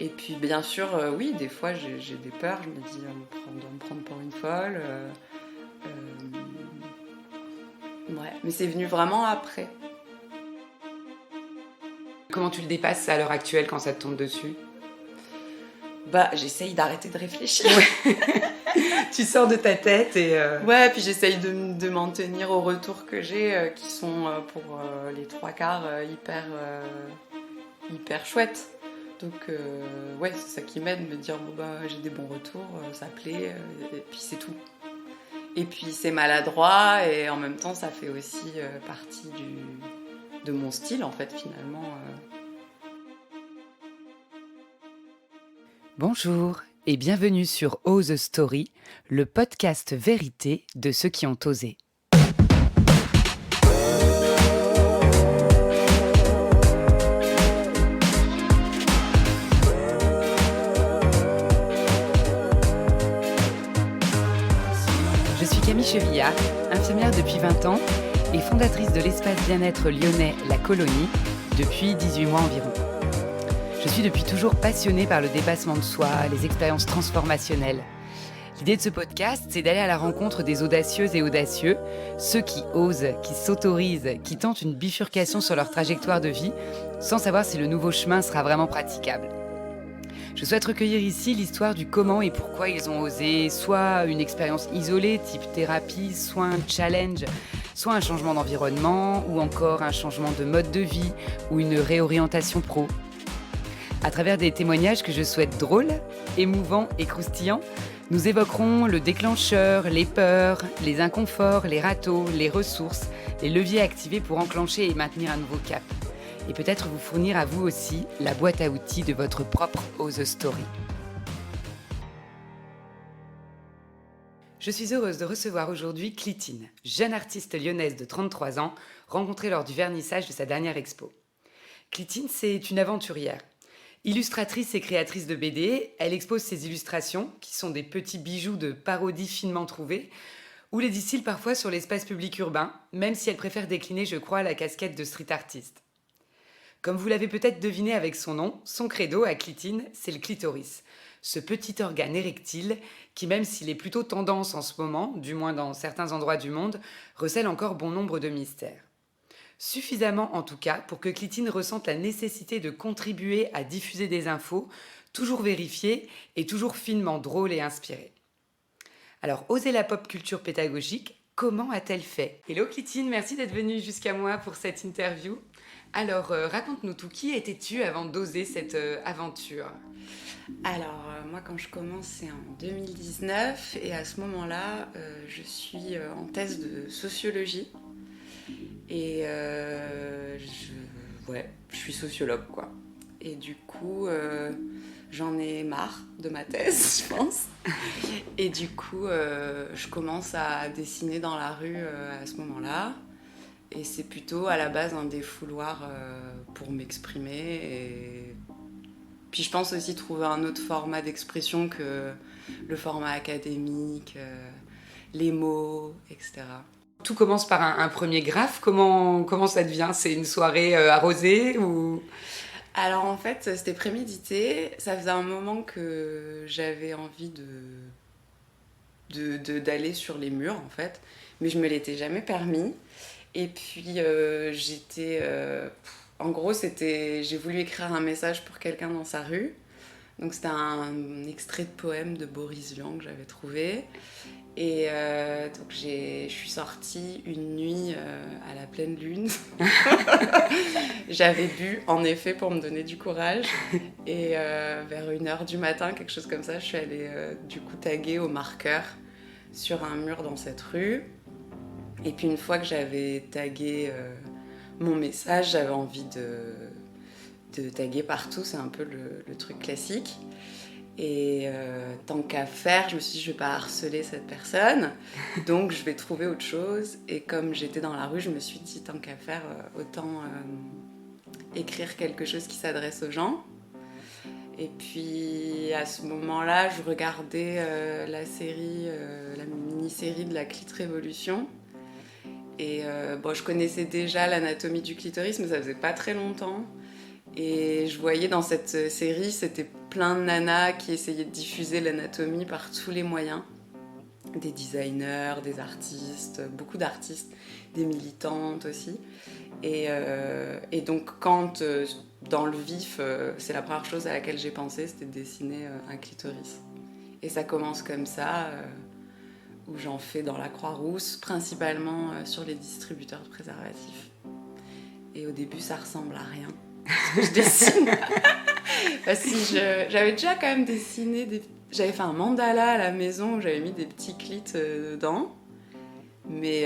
Et puis bien sûr, oui, des fois j'ai des peurs, je me dis on doit me prendre pour une folle. Ouais, mais c'est venu vraiment après. Comment tu le dépasses à l'heure actuelle quand ça te tombe dessus? J'essaye d'arrêter de réfléchir. Ouais. Tu sors de ta tête et... Ouais, puis j'essaye de m'en tenir aux retours que j'ai, qui sont pour les trois quarts hyper chouettes. Donc ouais, c'est ça qui m'aide, me dire j'ai des bons retours, ça plaît, et puis c'est tout. Et puis c'est maladroit et en même temps ça fait aussi partie de mon style en fait finalement. Bonjour et bienvenue sur Ose Story, le podcast vérité de ceux qui ont osé. Je suis Camille Chevillard, infirmière depuis 20 ans et fondatrice de l'espace bien-être lyonnais La Colonie depuis 18 mois environ. Je suis depuis toujours passionnée par le dépassement de soi, les expériences transformationnelles. L'idée de ce podcast, c'est d'aller à la rencontre des audacieuses et audacieux, ceux qui osent, qui s'autorisent, qui tentent une bifurcation sur leur trajectoire de vie, sans savoir si le nouveau chemin sera vraiment praticable. Je souhaite recueillir ici l'histoire du comment et pourquoi ils ont osé, soit une expérience isolée, type thérapie, soit un challenge, soit un changement d'environnement, ou encore un changement de mode de vie, ou une réorientation pro. À travers des témoignages que je souhaite drôles, émouvants et croustillants, nous évoquerons le déclencheur, les peurs, les inconforts, les râteaux, les ressources, les leviers activés pour enclencher et maintenir un nouveau cap. Et peut-être vous fournir à vous aussi la boîte à outils de votre propre Ose Story. Je suis heureuse de recevoir aujourd'hui Clitine, jeune artiste lyonnaise de 33 ans, rencontrée lors du vernissage de sa dernière expo. Clitine, c'est une aventurière. Illustratrice et créatrice de BD, elle expose ses illustrations, qui sont des petits bijoux de parodie finement trouvés, ou les distille parfois sur l'espace public urbain, même si elle préfère décliner, je crois, la casquette de street artiste. Comme vous l'avez peut-être deviné avec son nom, son credo à Clitine, c'est le clitoris. Ce petit organe érectile qui, même s'il est plutôt tendance en ce moment, du moins dans certains endroits du monde, recèle encore bon nombre de mystères. Suffisamment en tout cas pour que Clitine ressente la nécessité de contribuer à diffuser des infos, toujours vérifiées et toujours finement drôles et inspirées. Alors, oser la pop culture pédagogique, comment a-t-elle fait? Hello Clitine, merci d'être venue jusqu'à moi pour cette interview. Alors, raconte-nous tout, qui étais-tu avant d'oser cette aventure? Alors moi quand je commence c'est en 2019 et à ce moment-là je suis en thèse de sociologie et je suis sociologue quoi. Et du coup j'en ai marre de ma thèse je pense. Et du coup je commence à dessiner dans la rue à ce moment-là. Et c'est plutôt à la base un défouloir pour m'exprimer. Et puis je pense aussi trouver un autre format d'expression que le format académique, les mots, etc. Tout commence par un premier graphe, comment ça devient? C'est une soirée arrosée ou... Alors en fait, c'était prémédité. Ça faisait un moment que j'avais envie d'aller sur les murs en fait, mais je me l'étais jamais permis. Et puis en gros, j'ai voulu écrire un message pour quelqu'un dans sa rue. Donc c'était un extrait de poème de Boris Vian que j'avais trouvé. Et donc je suis sortie une nuit à la pleine lune. J'avais bu en effet pour me donner du courage. Et vers 1h du matin, quelque chose comme ça, je suis allée du coup taguer au marqueur sur un mur dans cette rue. Et puis une fois que j'avais tagué mon message, j'avais envie de taguer partout, c'est un peu le truc classique. Et tant qu'à faire, je me suis dit, je ne vais pas harceler cette personne, donc je vais trouver autre chose. Et comme j'étais dans la rue, je me suis dit, tant qu'à faire, autant écrire quelque chose qui s'adresse aux gens. Et puis à ce moment-là, je regardais la mini-série de la Clit Révolution. Et je connaissais déjà l'anatomie du clitoris, mais ça faisait pas très longtemps. Et je voyais dans cette série, c'était plein de nanas qui essayaient de diffuser l'anatomie par tous les moyens. Des designers, des artistes, beaucoup d'artistes, des militantes aussi. Et donc quand, dans le vif, c'est la première chose à laquelle j'ai pensé, c'était de dessiner un clitoris. Et ça commence comme ça, où j'en fais dans la Croix-Rousse, principalement sur les distributeurs de préservatifs. Et au début, ça ressemble à rien. Ce que je dessine. Parce que j'avais déjà quand même dessiné j'avais fait un mandala à la maison où j'avais mis des petits clits dedans, mais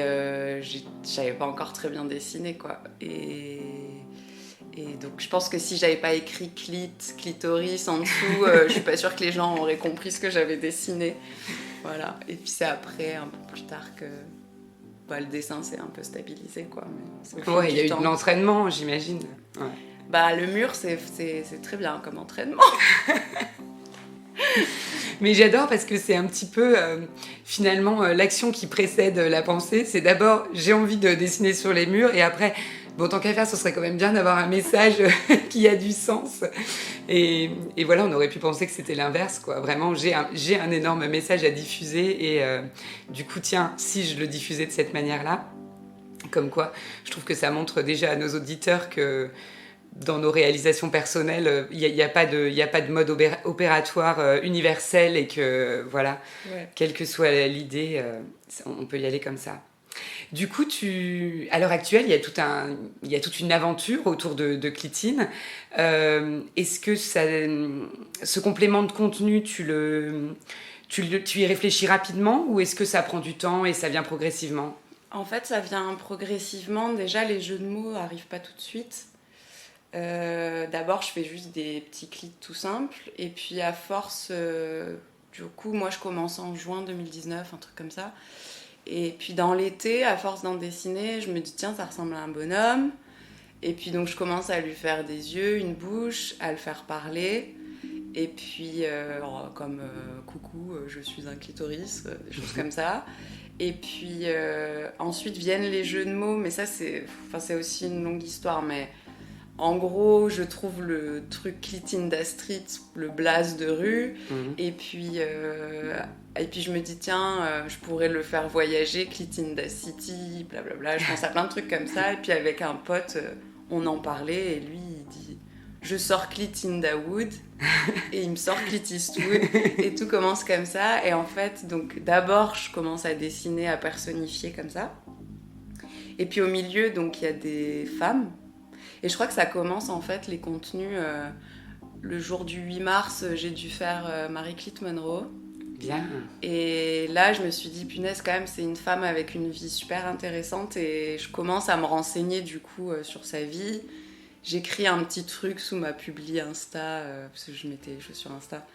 j'avais pas encore très bien dessiné, quoi. Et donc je pense que si j'avais pas écrit clitoris en dessous, je suis pas sûre que les gens auraient compris ce que j'avais dessiné. Voilà. Et puis c'est après, un peu plus tard, que le dessin s'est un peu stabilisé, quoi. Ouais, il y a eu de l'entraînement, j'imagine. Ouais. Le mur, c'est très bien comme entraînement. Mais j'adore parce que c'est un petit peu, finalement, l'action qui précède la pensée. C'est d'abord, j'ai envie de dessiner sur les murs, et après, bon, tant qu'à faire, ce serait quand même bien d'avoir un message qui a du sens. Et voilà, on aurait pu penser que c'était l'inverse, quoi. Vraiment, j'ai un énorme message à diffuser, et du coup, tiens, si je le diffusais de cette manière-là, comme quoi, je trouve que ça montre déjà à nos auditeurs que dans nos réalisations personnelles, il n'y a pas de mode opératoire universel, et que, voilà, ouais, quelle que soit l'idée, on peut y aller comme ça. Du coup, à l'heure actuelle, il y a toute une aventure autour de Clitine. Est-ce que ce complément de contenu, tu y réfléchis rapidement, ou est-ce que ça prend du temps et ça vient progressivement ? En fait, ça vient progressivement. Déjà, les jeux de mots n'arrivent pas tout de suite. D'abord, je fais juste des petits clics tout simples. Et puis, à force, du coup, moi, je commence en juin 2019, un truc comme ça. Et puis, dans l'été, à force d'en dessiner, je me dis, tiens, ça ressemble à un bonhomme. Et puis, donc, je commence à lui faire des yeux, une bouche, à le faire parler. Et puis, comme coucou, je suis un clitoris, des choses comme ça. Et puis, ensuite viennent les jeux de mots. Mais ça, c'est aussi une longue histoire. Mais en gros, je trouve le truc Clitinda Street, le blaze de rue. Et puis, je me dis, tiens, je pourrais le faire voyager, Clitinda City, blablabla. Je pense à plein de trucs comme ça. Et puis, avec un pote, on en parlait. Et lui, il dit, je sors Clitinda Wood. Et il me sort Clint Eastwood. Et tout commence comme ça. Et en fait, donc, d'abord, je commence à dessiner, à personnifier comme ça. Et puis, au milieu, donc, il y a des femmes. Et je crois que ça commence, en fait, les contenus. Le jour du 8 mars, j'ai dû faire Marie-Clete Monroe. Bien. Et là, je me suis dit, punaise, quand même, c'est une femme avec une vie super intéressante. Et je commence à me renseigner, du coup, sur sa vie. J'écris un petit truc sous ma publi Insta, parce que je mettais les choses sur Insta,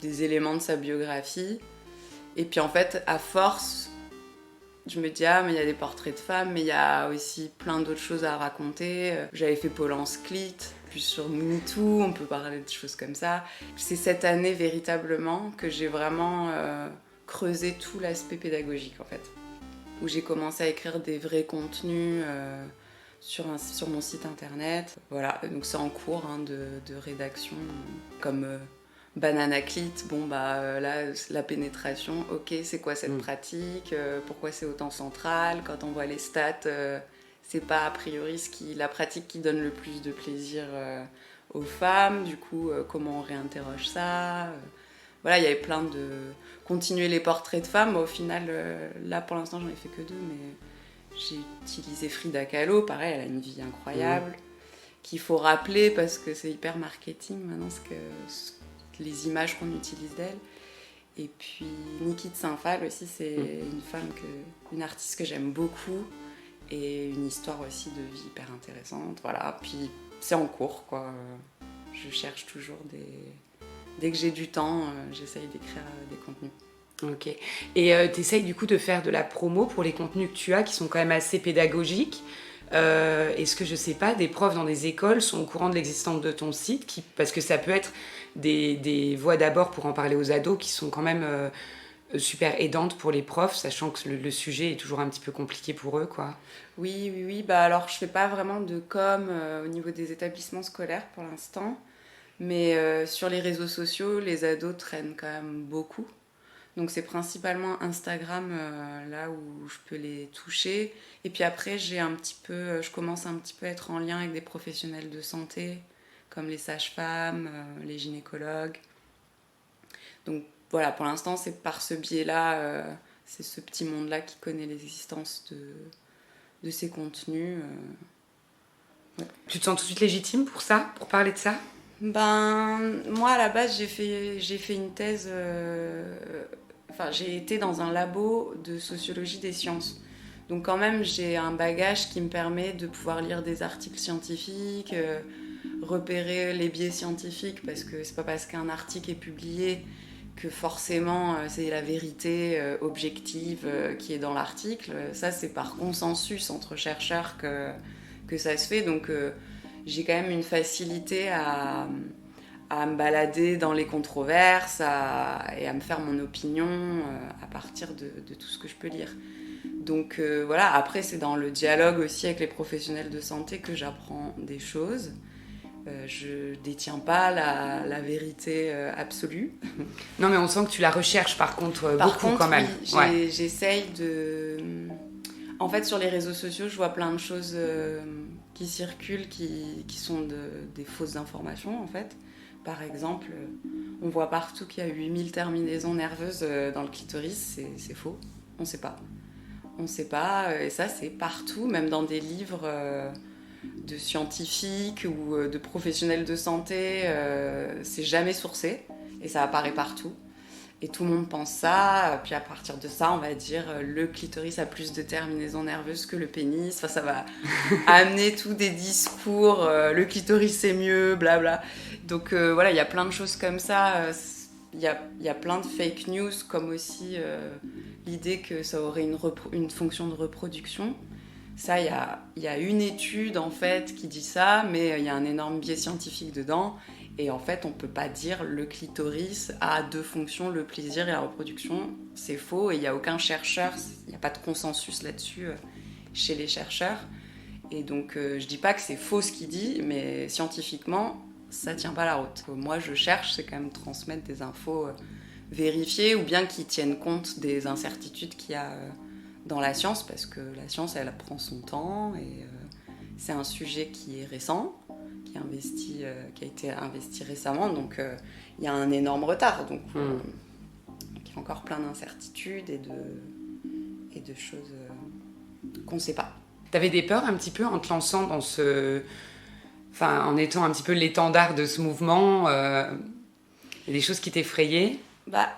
des éléments de sa biographie. Et puis, en fait, à force, je me dis, ah, mais il y a des portraits de femmes, mais il y a aussi plein d'autres choses à raconter. J'avais fait Polence Clit, puis sur MeToo, on peut parler de choses comme ça. C'est cette année, véritablement, que j'ai vraiment creusé tout l'aspect pédagogique, en fait. Où j'ai commencé à écrire des vrais contenus sur mon site internet. Voilà, donc c'est en cours de rédaction, comme Banana Clit, là, la pénétration, ok, c'est quoi cette pratique, pourquoi c'est autant central, quand on voit les stats, c'est pas a priori la pratique qui donne le plus de plaisir aux femmes, du coup, comment on réinterroge ça, voilà, il y avait plein de... Continuer les portraits de femmes, au final, là, pour l'instant, j'en ai fait que 2, mais j'ai utilisé Frida Kahlo, pareil, elle a une vie incroyable, qu'il faut rappeler parce que c'est hyper marketing maintenant, les images qu'on utilise d'elle. Et puis Niki de Saint-Phal aussi, c'est une artiste que j'aime beaucoup et une histoire aussi de vie hyper intéressante. Voilà, puis c'est en cours, quoi. Je cherche toujours dès que j'ai du temps, j'essaye d'écrire des contenus. Ok. Et t'essayes du coup de faire de la promo pour les contenus que tu as qui sont quand même assez pédagogiques. Est-ce que, je sais pas, des profs dans des écoles sont au courant de l'existence de ton site parce que ça peut être des voies d'abord pour en parler aux ados qui sont quand même super aidante pour les profs, sachant que le sujet est toujours un petit peu compliqué pour eux, quoi. Oui. Bah alors, je fais pas vraiment de com au niveau des établissements scolaires pour l'instant. Mais sur les réseaux sociaux, les ados traînent quand même beaucoup. Donc c'est principalement Instagram là où je peux les toucher. Et puis après, je commence un petit peu à être en lien avec des professionnels de santé, comme les sages-femmes, les gynécologues. Donc voilà, pour l'instant, c'est par ce biais-là, c'est ce petit monde-là qui connaît l'existence de ces contenus. Ouais. Tu te sens tout de suite légitime pour ça, pour parler de ça ? Ben, moi à la base, j'ai fait une thèse. J'ai été dans un labo de sociologie des sciences. Donc quand même, j'ai un bagage qui me permet de pouvoir lire des articles scientifiques, repérer les biais scientifiques, parce que c'est pas parce qu'un article est publié que forcément c'est la vérité objective qui est dans l'article. Ça, c'est par consensus entre chercheurs que ça se fait. Donc j'ai quand même une facilité à me balader dans les controverses et à me faire mon opinion à partir de tout ce que je peux lire. Donc voilà, après c'est dans le dialogue aussi avec les professionnels de santé que j'apprends des choses. Je détiens pas la vérité absolue. Non mais on sent que tu la recherches par contre beaucoup quand même. Oui, j'essaye de... En fait sur les réseaux sociaux je vois plein de choses qui circulent qui sont des fausses informations en fait. Par exemple, on voit partout qu'il y a 8000 terminaisons nerveuses dans le clitoris, c'est faux, on ne sait pas. On ne sait pas, et ça c'est partout, même dans des livres de scientifiques ou de professionnels de santé, c'est jamais sourcé, et ça apparaît partout. Et tout le monde pense ça, puis à partir de ça, on va dire le clitoris a plus de terminaisons nerveuses que le pénis. Enfin, ça va amener tous des discours, le clitoris c'est mieux, blabla. Donc voilà, il y a plein de choses comme ça. Il y a plein de fake news, comme aussi l'idée que ça aurait une fonction de reproduction. Ça, il y a une étude en fait qui dit ça, mais il y a un énorme biais scientifique dedans. Et en fait, on ne peut pas dire le clitoris a deux fonctions, le plaisir et la reproduction. C'est faux et il n'y a aucun chercheur, il n'y a pas de consensus là-dessus chez les chercheurs. Et donc, je ne dis pas que c'est faux ce qu'il dit, mais scientifiquement, ça ne tient pas la route. Moi, je cherche, c'est quand même transmettre des infos vérifiées ou bien qui tiennent compte des incertitudes qu'il y a dans la science, parce que la science, elle prend son temps et c'est un sujet qui est récent. Qui a été investi récemment, donc il y a un énorme retard, donc il y a encore plein d'incertitudes et de choses qu'on ne sait pas. T'avais des peurs un petit peu en te lançant dans en étant un petit peu l'étendard de ce mouvement, et des choses qui t'effrayaient?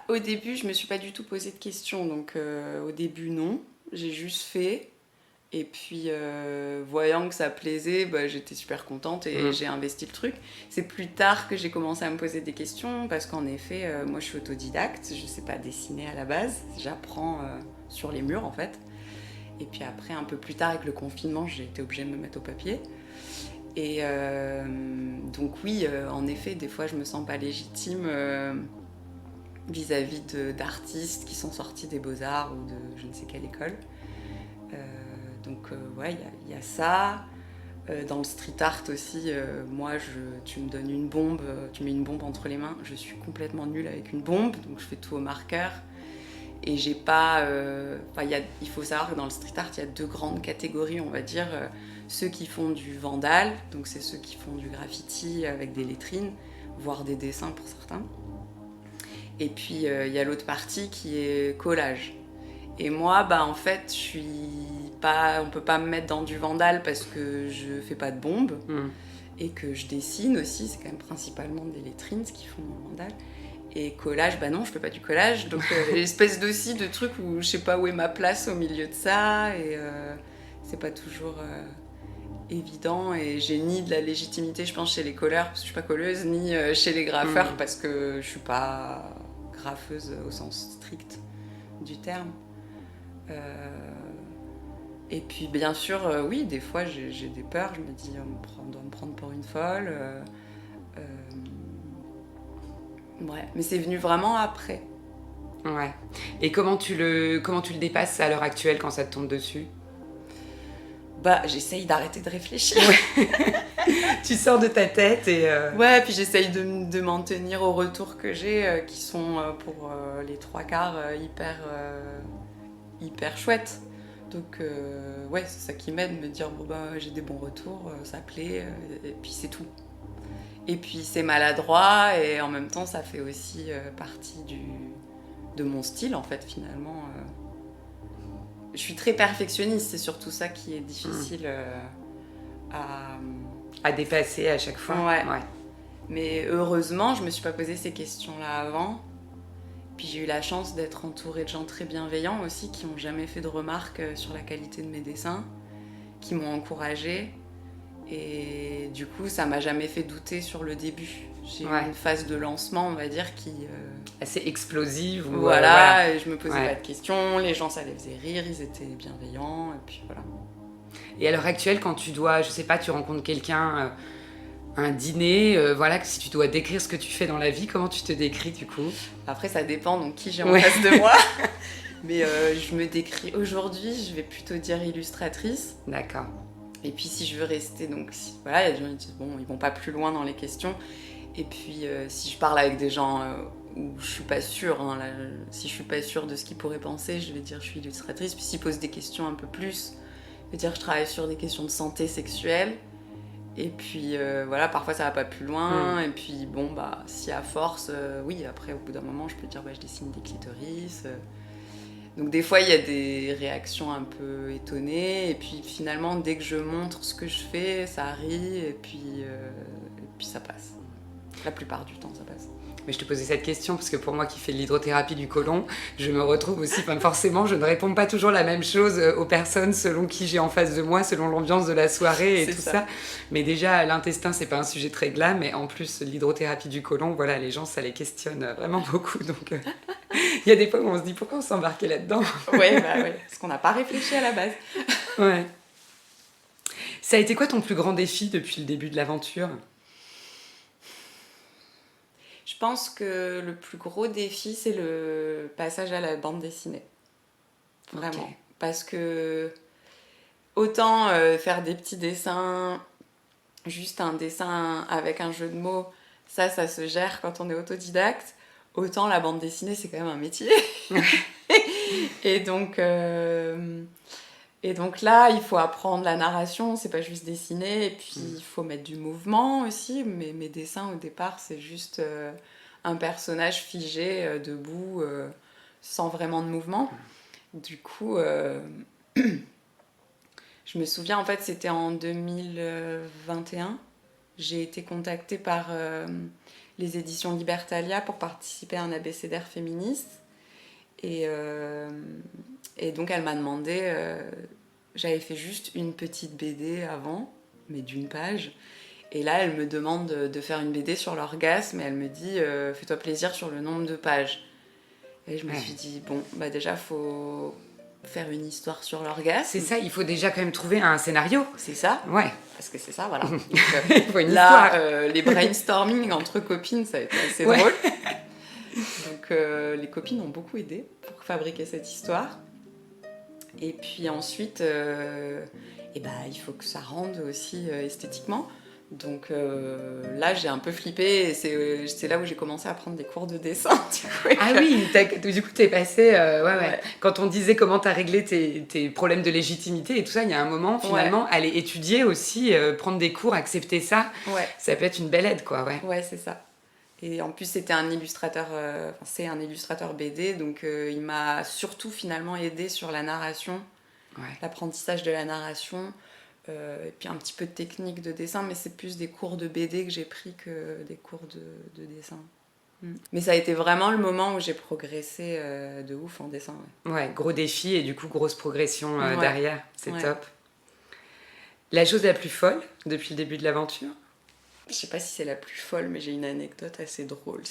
Au début, je me suis pas du tout posé de questions, donc au début non, j'ai juste fait. Et puis, voyant que ça plaisait, j'étais super contente et j'ai investi le truc. C'est plus tard que j'ai commencé à me poser des questions, parce qu'en effet, moi je suis autodidacte, je sais pas dessiner à la base, j'apprends sur les murs en fait. Et puis après, un peu plus tard avec le confinement, j'ai été obligée de me mettre au papier. Et donc oui, en effet, des fois je me sens pas légitime vis-à-vis d'artistes qui sont sortis des Beaux-Arts ou de je ne sais quelle école. Donc ouais, il y a ça. Dans le street art aussi, moi, tu me donnes une bombe, tu mets une bombe entre les mains, je suis complètement nulle avec une bombe, donc je fais tout au marqueur. Et j'ai pas... il faut savoir que dans le street art, il y a deux grandes catégories, on va dire. Ceux qui font du vandal, donc c'est ceux qui font du graffiti avec des lettrines, voire des dessins pour certains. Et puis il y a l'autre partie qui est collage. Et moi, en fait, on peut pas me mettre dans du vandal parce que je fais pas de bombes et que je dessine aussi, c'est quand même principalement des lettrines ce qu'ils font dans le vandal. Et collage, non, je fais pas du collage, donc l'espèce aussi de truc où je sais pas où est ma place au milieu de ça et c'est pas toujours évident, et j'ai ni de la légitimité, je pense, chez les colleurs parce que je suis pas colleuse, ni chez les graffeurs parce que je suis pas graffeuse au sens strict du terme. Et puis bien sûr, oui, des fois j'ai des peurs, je me dis on doit me prendre pour une folle. Ouais, mais c'est venu vraiment après. Ouais. Et comment tu le dépasses à l'heure actuelle quand ça te tombe dessus? Bah, j'essaye d'arrêter de réfléchir. Ouais. Tu sors de ta tête et... Ouais, puis j'essaye de m'en tenir aux retours que j'ai, qui sont pour les trois quarts hyper chouettes. Donc, ouais, c'est ça qui m'aide, me dire, bon, bah, j'ai des bons retours, ça plaît, et puis c'est tout. Et puis c'est maladroit, et en même temps, ça fait aussi partie de mon style, en fait, finalement. Je suis très perfectionniste, c'est surtout ça qui est difficile à dépasser à chaque fois. Ouais. Mais heureusement, je me suis pas posé ces questions-là avant. Puis j'ai eu la chance d'être entourée de gens très bienveillants aussi, qui n'ont jamais fait de remarques sur la qualité de mes dessins, qui m'ont encouragée. Et du coup, ça m'a jamais fait douter sur le début. J'ai eu une phase de lancement, on va dire, qui... assez explosive. Voilà, et je me posais pas de questions, les gens, ça les faisait rire, ils étaient bienveillants, et puis voilà. Et à l'heure actuelle, quand tu dois, je sais pas, tu rencontres quelqu'un, un dîner, voilà, si tu dois décrire ce que tu fais dans la vie, comment tu te décris du coup? Après, ça dépend donc qui j'ai en face de moi. Mais je me décris aujourd'hui, je vais plutôt dire illustratrice. D'accord. Et puis si je veux rester, donc voilà, il y a des gens qui disent bon, ils vont pas plus loin dans les questions. Et puis si je parle avec des gens où je suis pas sûre, hein, là, si je suis pas sûre de ce qu'ils pourraient penser, je vais dire je suis illustratrice. Puis s'ils posent des questions un peu plus, je vais dire je travaille sur des questions de santé sexuelle. Et puis voilà, parfois ça va pas plus loin. Et puis bon, bah si à force, oui, après au bout d'un moment, je peux dire bah, je dessine des clitoris. Donc des fois, il y a des réactions un peu étonnées. Et puis finalement, dès que je montre ce que je fais, ça rit et puis ça passe. La plupart du temps, ça passe. Mais je te posais cette question parce que pour moi qui fais de l'hydrothérapie du côlon, je me retrouve aussi, forcément, je ne réponds pas toujours la même chose aux personnes selon qui j'ai en face de moi, selon l'ambiance de la soirée et c'est tout ça. Mais déjà, l'intestin, c'est pas un sujet très glam, mais en plus, l'hydrothérapie du côlon, voilà, les gens, ça les questionne vraiment beaucoup. Donc, il y a des fois où on se dit pourquoi on s'embarquait là-dedans. Ouais, parce qu'on n'a pas réfléchi à la base. Ouais. Ça a été quoi ton plus grand défi depuis le début de l'aventure ? Je pense que le plus gros défi, c'est le passage à la bande dessinée. Vraiment. Okay. Parce que autant faire des petits dessins, juste un dessin avec un jeu de mots, ça se gère quand on est autodidacte. Autant la bande dessinée, c'est quand même un métier. Et donc là, il faut apprendre la narration, c'est pas juste dessiner, et puis il faut mettre du mouvement aussi. Mes dessins, au départ, c'est juste un personnage figé, debout, sans vraiment de mouvement. Du coup, je me souviens, en fait, c'était en 2021. J'ai été contactée par les éditions Libertalia pour participer à un abécédaire féministe. Et donc elle m'a demandé, j'avais fait juste une petite BD avant, mais d'une page, et là elle me demande de faire une BD sur l'orgasme, et elle me dit fais-toi plaisir sur le nombre de pages. Et je me suis dit bon, bah déjà faut faire une histoire sur l'orgasme. C'est ça, il faut déjà quand même trouver un scénario. C'est ça. Ouais. Parce que c'est ça, voilà. Donc, il faut une là, les brainstorming entre copines, ça a été assez drôle. Donc les copines ont beaucoup aidé pour fabriquer cette histoire. Et puis ensuite, il faut que ça rende aussi esthétiquement. Donc là, j'ai un peu flippé et c'est là où j'ai commencé à prendre des cours de dessin. Ah oui, du coup, t'es passé... ouais. Quand on disait comment t'as réglé tes problèmes de légitimité et tout ça, il y a un moment, finalement, aller étudier aussi, prendre des cours, accepter ça, ça peut être une belle aide, quoi. Ouais, c'est ça. Et en plus, c'était un illustrateur, c'est un illustrateur BD, donc il m'a surtout finalement aidé sur la narration, l'apprentissage de la narration, et puis un petit peu de technique de dessin, mais c'est plus des cours de BD que j'ai pris que des cours de dessin. Mais ça a été vraiment le moment où j'ai progressé de ouf en dessin. Ouais, gros défi et du coup, grosse progression derrière, c'est top. La chose la plus folle depuis le début de l'aventure ? Je sais pas si c'est la plus folle, mais j'ai une anecdote assez drôle.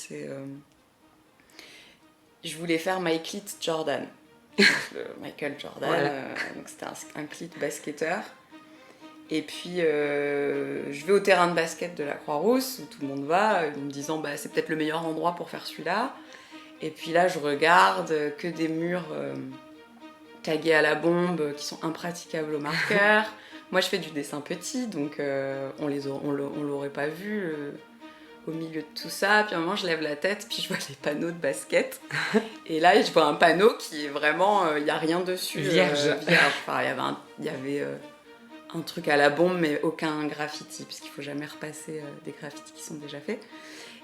Je voulais faire My Clit Jordan. Michael Jordan. Donc c'était un clit basketteur. Et puis je vais au terrain de basket de la Croix-Rousse, où tout le monde va, en me disant c'est peut-être le meilleur endroit pour faire celui-là. Et puis là, je regarde que des murs tagués à la bombe qui sont impraticables au marqueur. Moi, je fais du dessin petit, donc on l'aurait pas vu au milieu de tout ça. Puis à un moment, je lève la tête, puis je vois les panneaux de basket. Et là, je vois un panneau qui est vraiment... Il n'y a rien dessus. Vierge. Enfin, il y avait un truc à la bombe, mais aucun graffiti, parce qu'il ne faut jamais repasser des graffitis qui sont déjà faits.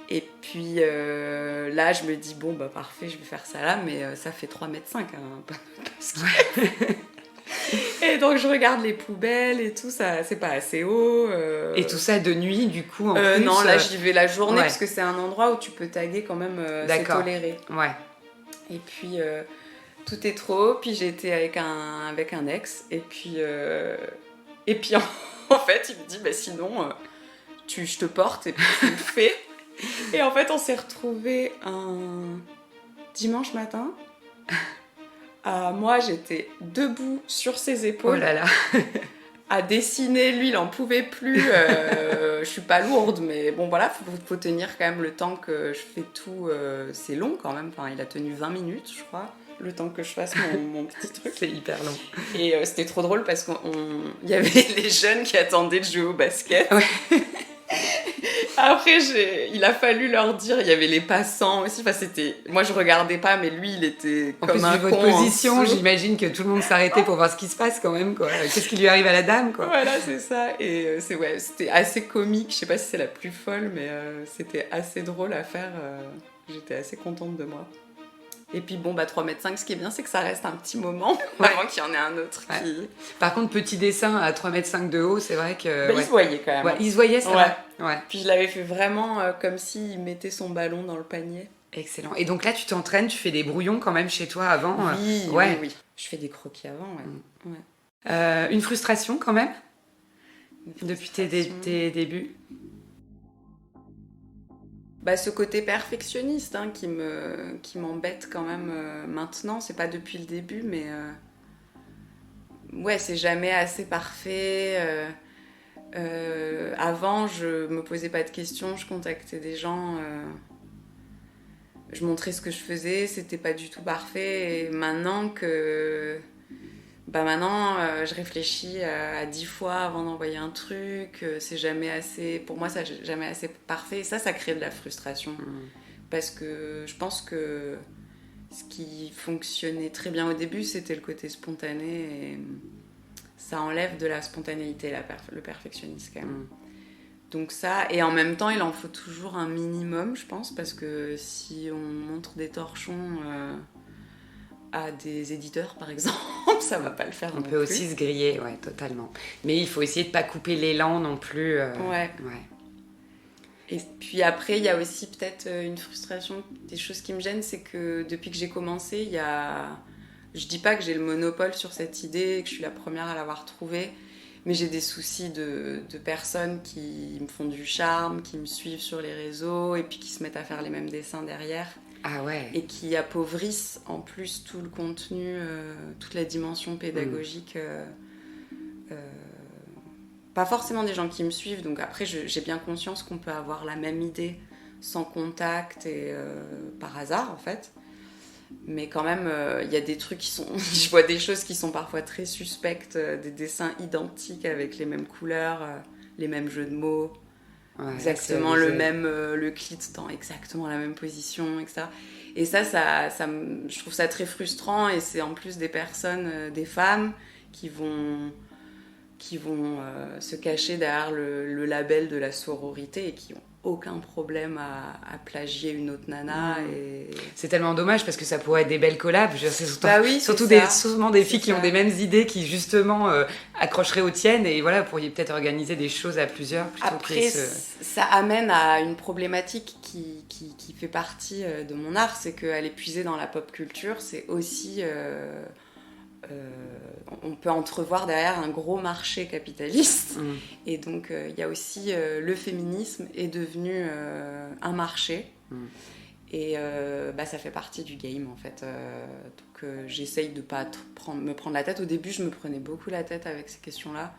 Et puis là, je me dis, bon, bah parfait, je vais faire ça là, mais ça fait 3,5 m, un panneau de basket. Et donc je regarde les poubelles et tout, ça c'est pas assez haut. Et tout ça de nuit du coup en plus. Non, là j'y vais la journée parce que c'est un endroit où tu peux taguer quand même, c'est toléré. Ouais. Et puis tout est trop haut, puis j'ai été avec un ex et puis en fait il me dit bah sinon je te porte et puis tu le fais. Et en fait on s'est retrouvés un dimanche matin. Moi, j'étais debout sur ses épaules. Oh là là. À dessiner, lui, il en pouvait plus. Je suis pas lourde, mais bon, voilà, faut tenir quand même le temps que je fais tout. C'est long quand même. Enfin, il a tenu 20 minutes, je crois, le temps que je fasse mon petit truc. C'est hyper long. Et c'était trop drôle parce qu'il y avait les jeunes qui attendaient de jouer au basket. Ouais. Après, il a fallu leur dire, il y avait les passants aussi. Enfin, moi, je regardais pas, mais lui, il était en comme plus, un vu con. votre position, j'imagine que tout le monde s'arrêtait pour voir ce qui se passe quand même, quoi. Qu'est-ce qui lui arrive à la dame, quoi. Voilà, c'est ça. Et c'était assez comique. Je sais pas si c'est la plus folle, mais c'était assez drôle à faire. J'étais assez contente de moi. Et puis bon, 3,5 m, ce qui est bien, c'est que ça reste un petit moment avant qu'il y en ait un autre qui... Par contre, petit dessin à 3,5 m de haut, c'est vrai que... Il se voyait quand même. Ouais, il se voyait, c'est vrai. Ouais. Puis je l'avais fait vraiment comme s'il mettait son ballon dans le panier. Excellent. Et donc là, tu t'entraînes, tu fais des brouillons quand même chez toi avant. Oui. Je fais des croquis avant, ouais. Une frustration quand même depuis tes débuts. Ce côté perfectionniste qui m'embête quand même maintenant, c'est pas depuis le début, mais c'est jamais assez parfait. Avant, je me posais pas de questions, je contactais des gens, je montrais ce que je faisais, c'était pas du tout parfait. Et maintenant je réfléchis à 10 fois avant d'envoyer un truc, c'est jamais assez, pour moi c'est jamais assez parfait, et ça crée de la frustration. Parce que je pense que ce qui fonctionnait très bien au début, c'était le côté spontané, et ça enlève de la spontanéité, le perfectionnisme quand même. Donc ça, et en même temps il en faut toujours un minimum, je pense, parce que si on montre des torchons à des éditeurs par exemple, ça va pas le faire. On peut aussi se griller, ouais, totalement. Mais il faut essayer de pas couper l'élan non plus. Ouais. Et puis après, il y a aussi peut-être une frustration, des choses qui me gênent, c'est que depuis que j'ai commencé, je dis pas que j'ai le monopole sur cette idée, que je suis la première à l'avoir trouvée, mais j'ai des soucis de personnes qui me font du charme, qui me suivent sur les réseaux et puis qui se mettent à faire les mêmes dessins derrière. Ah ouais. Et qui appauvrissent en plus tout le contenu, toute la dimension pédagogique. Pas forcément des gens qui me suivent, donc après j'ai bien conscience qu'on peut avoir la même idée sans contact et par hasard en fait. Mais quand même, y a des trucs qui sont... Je vois des choses qui sont parfois très suspectes, des dessins identiques avec les mêmes couleurs, les mêmes jeux de mots. Ouais, exactement le même, le clit dans exactement la même position, etc. Et je trouve ça très frustrant, et c'est en plus des personnes, des femmes qui vont se cacher derrière le label de la sororité et qui ont aucun problème à plagier une autre nana. Et... C'est tellement dommage parce que ça pourrait être des belles collabs. C'est surtout souvent des filles qui ont des mêmes idées qui justement accrocheraient aux tiennes, et voilà, vous pourriez peut-être organiser des choses à plusieurs. Après, ça amène à une problématique qui fait partie de mon art, c'est qu'aller puiser dans la pop culture, c'est aussi... on peut entrevoir derrière un gros marché capitaliste. Et donc il y a aussi le féminisme est devenu un marché. Et ça fait partie du game en fait. Donc j'essaye de pas me prendre la tête. Au début je me prenais beaucoup la tête avec ces questions-là.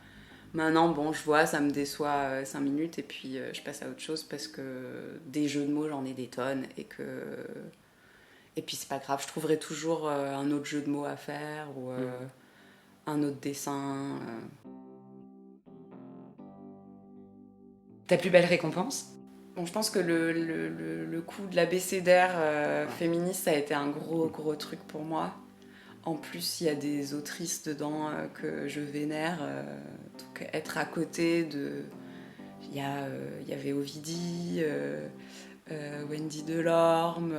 Maintenant je vois, ça me déçoit 5 minutes et puis je passe à autre chose, parce que des jeux de mots j'en ai des tonnes, Et puis c'est pas grave, je trouverai toujours un autre jeu de mots à faire ou un autre dessin. Ta plus belle récompense? Bon, je pense que le coup de l'abécédaire féministe, ça a été un gros truc pour moi. En plus, il y a des autrices dedans que je vénère. Donc être à côté de... Il y avait Ovidie, Wendy Delorme,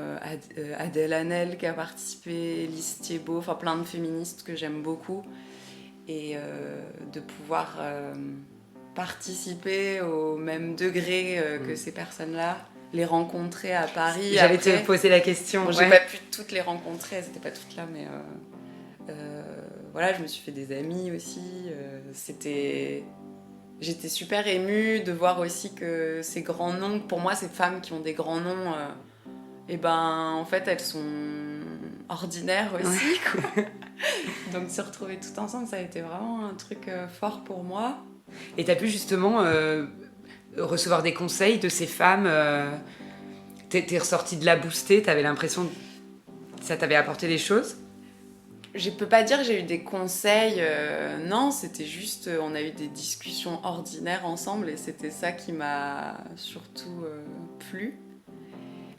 Adèle Hanel qui a participé, Elise Thiebaud, enfin plein de féministes que j'aime beaucoup. Et de pouvoir participer au même degré que ces personnes-là, les rencontrer à Paris. J'allais après, te poser la question. Bon, j'ai pas pu toutes les rencontrer, elles n'étaient pas toutes là, mais voilà, je me suis fait des amis aussi. J'étais super émue de voir aussi que ces grands noms, pour moi, ces femmes qui ont des grands noms, et ben en fait elles sont ordinaires aussi, quoi. Donc se retrouver tout ensemble, ça a été vraiment un truc fort pour moi. Et t'as pu justement recevoir des conseils de ces femmes, t'es ressortie de là boostée, t'avais l'impression que ça t'avait apporté des choses? Je peux pas dire que j'ai eu des conseils, non, c'était juste, on a eu des discussions ordinaires ensemble et c'était ça qui m'a surtout plu.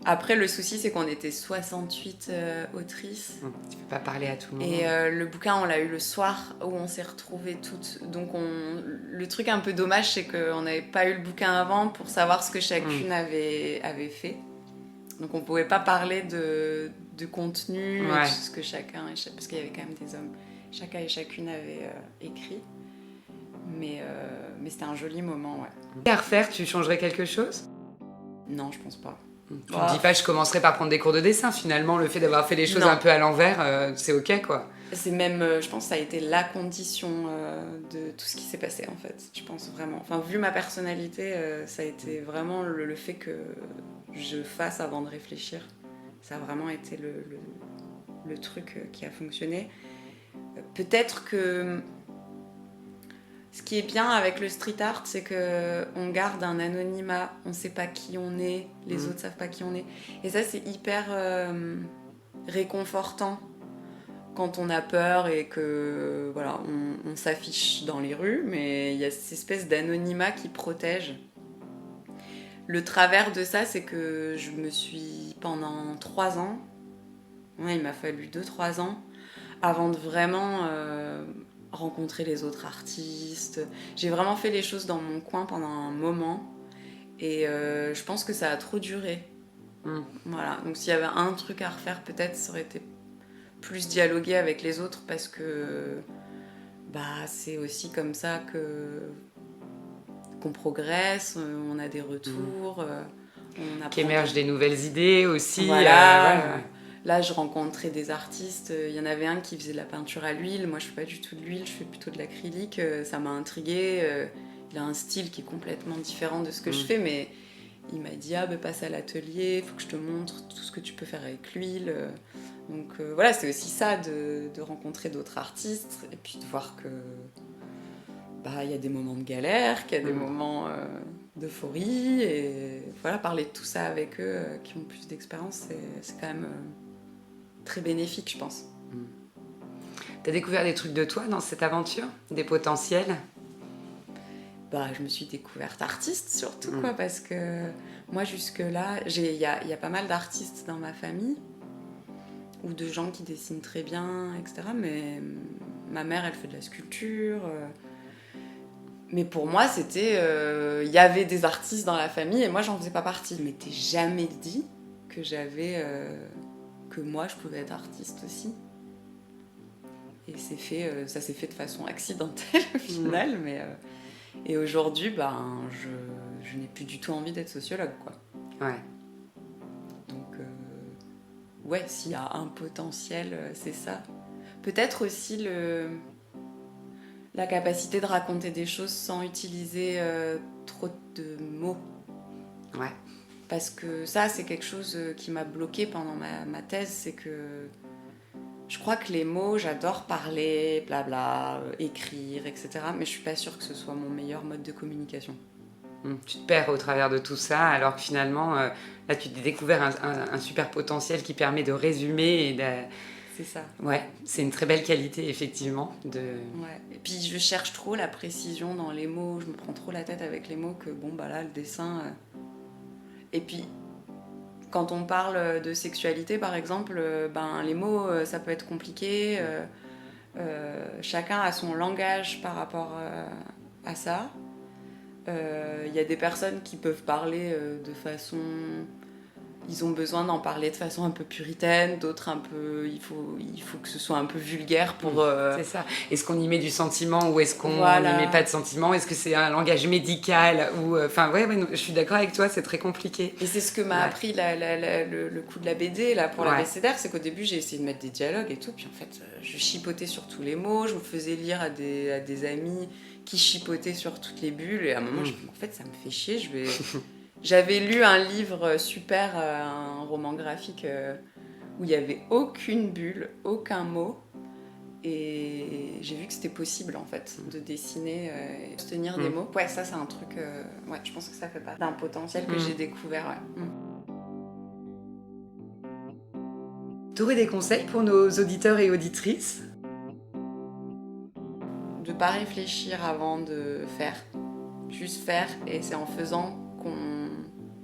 Après, le souci, c'est qu'on était 68 autrices. Tu peux pas parler à tout le monde. Et le bouquin, on l'a eu le soir où on s'est retrouvées toutes. Donc, le truc un peu dommage, c'est qu'on n'avait pas eu le bouquin avant pour savoir ce que chacune avait fait. Donc, on pouvait pas parler de contenu, de ce que chacun... Parce qu'il y avait quand même des hommes. Chacun et chacune avait écrit. Mais c'était un joli moment, ouais. À refaire, tu changerais quelque chose? Non, je pense pas. Tu te dis pas, je commencerai par prendre des cours de dessin. Finalement, le fait d'avoir fait les choses un peu à l'envers, c'est ok, quoi. C'est même, je pense que ça a été la condition de tout ce qui s'est passé, en fait. Je pense vraiment. Enfin, vu ma personnalité, ça a été vraiment le fait que je fasse avant de réfléchir. Ça a vraiment été le truc qui a fonctionné. Peut-être que... Ce qui est bien avec le street art, c'est qu'on garde un anonymat, on ne sait pas qui on est, les autres ne savent pas qui on est. Et ça, c'est hyper réconfortant quand on a peur et que voilà, on s'affiche dans les rues, mais il y a cette espèce d'anonymat qui protège. Le travers de ça, c'est que je me suis, pendant 3 ans, il m'a fallu 2-3 ans, avant de vraiment... rencontrer les autres artistes. J'ai vraiment fait les choses dans mon coin pendant un moment et je pense que ça a trop duré. Voilà. Donc s'il y avait un truc à refaire, peut-être ça aurait été plus dialoguer avec les autres parce que c'est aussi comme ça qu'on progresse, on a des retours, on apprend qu'émergent des nouvelles idées aussi. Voilà. Là, je rencontrais des artistes. Il y en avait un qui faisait de la peinture à l'huile. Moi, je fais pas du tout de l'huile, je fais plutôt de l'acrylique. Ça m'a intriguée. Il a un style qui est complètement différent de ce que je fais, mais il m'a dit passe à l'atelier, il faut que je te montre tout ce que tu peux faire avec l'huile. Donc voilà, c'est aussi ça de rencontrer d'autres artistes et puis de voir que il y a des moments de galère, qu'il y a des moments d'euphorie et voilà, parler de tout ça avec eux qui ont plus d'expérience, c'est quand même très bénéfique, je pense. T'as découvert des trucs de toi dans cette aventure? Des potentiels? Je me suis découverte artiste surtout, quoi, parce que moi jusque-là, il y a pas mal d'artistes dans ma famille ou de gens qui dessinent très bien, etc. Mais ma mère, elle fait de la sculpture. Mais pour moi, c'était... Il y avait des artistes dans la famille et moi, j'en faisais pas partie. Je m'étais jamais dit que que moi, je pouvais être artiste aussi. Et ça s'est fait de façon accidentelle au final. Mais, et aujourd'hui, je n'ai plus du tout envie d'être sociologue, quoi. Ouais. Donc, s'il y a un potentiel, c'est ça. Peut-être aussi la capacité de raconter des choses sans utiliser trop de mots. Ouais. Parce que ça, c'est quelque chose qui m'a bloquée pendant ma thèse, c'est que je crois que les mots, j'adore parler, blabla, écrire, etc. Mais je suis pas sûre que ce soit mon meilleur mode de communication. Tu te perds au travers de tout ça, alors que finalement, là, tu t'es découvert un super potentiel qui permet de résumer et C'est ça. Ouais, c'est une très belle qualité, effectivement. Ouais. Et puis, je cherche trop la précision dans les mots, je me prends trop la tête avec les mots que, là, le dessin... Et puis, quand on parle de sexualité, par exemple, les mots, ça peut être compliqué. Chacun a son langage par rapport à ça. Y a des personnes qui peuvent parler de façon... Ils ont besoin d'en parler de façon un peu puritaine, d'autres un peu... Il faut que ce soit un peu vulgaire pour... C'est ça. Est-ce qu'on y met du sentiment ou est-ce qu'on n'y met pas de sentiment? Est-ce que c'est un langage médical ou... je suis d'accord avec toi, c'est très compliqué. Et c'est ce que m'a appris le coup de la BD là, pour l'abécédaire, c'est qu'au début j'ai essayé de mettre des dialogues et tout, puis en fait je chipotais sur tous les mots, je me faisais lire à des amis qui chipotaient sur toutes les bulles, et à un moment je me dis, en fait ça me fait chier, je vais... J'avais lu un livre super, un roman graphique où il n'y avait aucune bulle, aucun mot. Et j'ai vu que c'était possible en fait de dessiner et de tenir des mots. Ouais, ça c'est un truc, je pense que ça fait partie d'un potentiel que j'ai découvert. Ouais. T'aurais des conseils pour nos auditeurs et auditrices? De ne pas réfléchir avant de faire. Juste faire, et c'est en faisant qu'on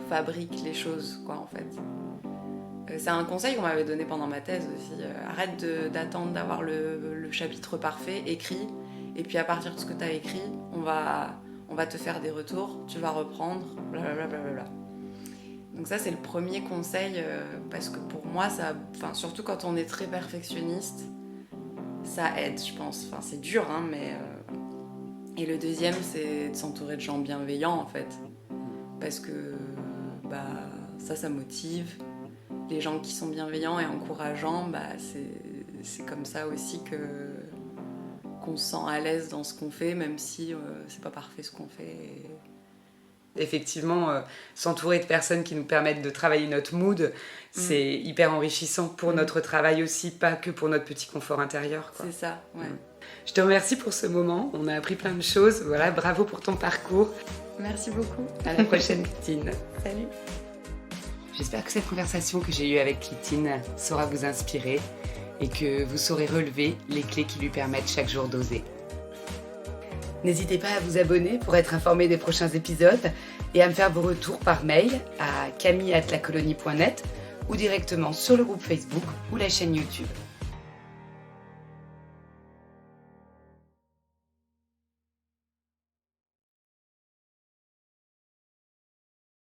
fabrique les choses, quoi, en fait. C'est un conseil qu'on m'avait donné pendant ma thèse aussi. Arrête d'attendre d'avoir le chapitre parfait, écrit, et puis à partir de ce que tu as écrit, on va te faire des retours, tu vas reprendre, blablabla. Donc ça, c'est le premier conseil, parce que pour moi, surtout quand on est très perfectionniste, ça aide, je pense. Enfin, c'est dur, hein, mais... Et le deuxième, c'est de s'entourer de gens bienveillants, en fait. Parce que ça motive. Les gens qui sont bienveillants et encourageants, c'est comme ça aussi qu'on se sent à l'aise dans ce qu'on fait, même si c'est pas parfait ce qu'on fait. Effectivement, s'entourer de personnes qui nous permettent de travailler notre mood, c'est hyper enrichissant pour notre travail aussi, pas que pour notre petit confort intérieur, quoi. C'est ça, ouais. Je te remercie pour ce moment, on a appris plein de choses, voilà, bravo pour ton parcours. Merci beaucoup. À la prochaine, Clitine. Salut. J'espère que cette conversation que j'ai eue avec Clitine saura vous inspirer et que vous saurez relever les clés qui lui permettent chaque jour d'oser. N'hésitez pas à vous abonner pour être informé des prochains épisodes et à me faire vos retours par mail à camille@lacolonie.net ou directement sur le groupe Facebook ou la chaîne YouTube.